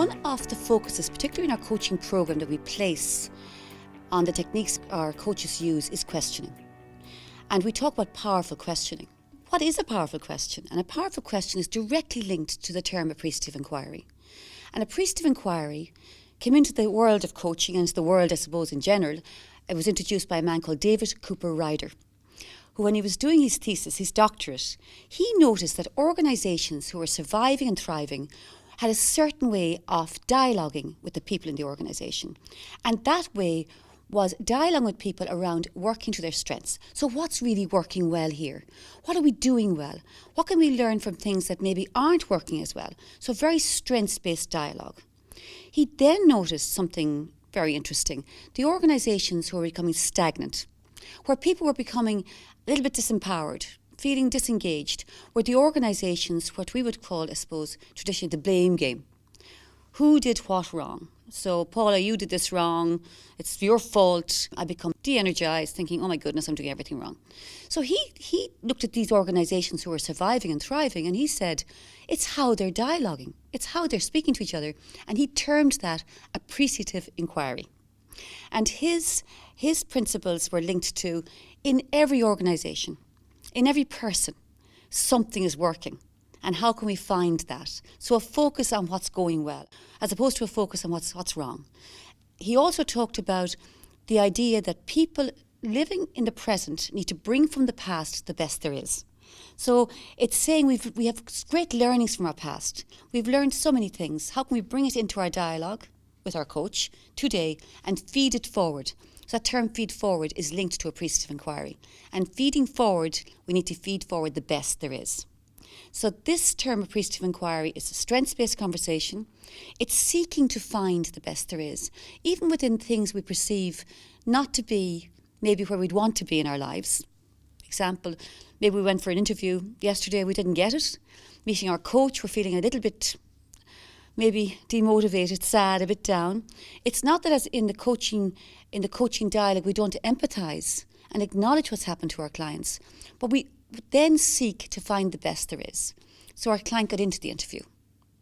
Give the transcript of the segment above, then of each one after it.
one of the focuses, particularly in our coaching program, that we place on the techniques our coaches use is questioning. And we talk about powerful questioning. What is a powerful question? And a powerful question is directly linked to the term appreciative inquiry. And appreciative inquiry came into the world of coaching and into the world, I suppose, in general. It was introduced by a man called David Copperrider, who, when he was doing his thesis, his doctorate, he noticed that organisations who were surviving and thriving had a certain way of dialoguing with the people in the organisation. And that way was dialoguing with people around working to their strengths. So what's really working well here? What are we doing well? What can we learn from things that maybe aren't working as well? So very strengths-based dialogue. He then noticed something very interesting. The organisations who were becoming stagnant, where people were becoming a little bit disempowered, feeling disengaged, were the organisations, what we would call, I suppose, traditionally the blame game. Who did what wrong? So, Paula, you did this wrong. It's your fault. I become de-energised, thinking, oh my goodness, I'm doing everything wrong. So he looked at these organisations who were surviving and thriving, and he said, it's how they're dialoguing. It's how they're speaking to each other. And he termed that appreciative inquiry. And his principles were linked to, in every organisation, in every person, something is working. And how can we find that? So a focus on what's going well, as opposed to a focus on what's wrong. He also talked about the idea that people living in the present need to bring from the past the best there is. So it's saying we have great learnings from our past. We've learned so many things. How can we bring it into our dialogue with our coach today and feed it forward? So that term feed forward is linked to appreciative inquiry. And feeding forward, we need to feed forward the best there is. So this term appreciative inquiry is a strengths-based conversation. It's seeking to find the best there is, even within things we perceive not to be maybe where we'd want to be in our lives. Example, maybe we went for an interview yesterday, we didn't get it. Meeting our coach, we're feeling a little bit maybe demotivated, sad, a bit down. It's not that as in the coaching dialogue we don't empathise and acknowledge what's happened to our clients, but we then seek to find the best there is. So our client got into the interview.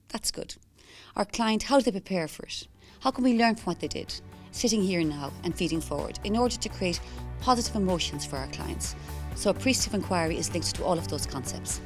That's good. Our client, how do they prepare for it? How can we learn from what they did? Sitting here now and feeding forward in order to create positive emotions for our clients. So appreciative inquiry is linked to all of those concepts.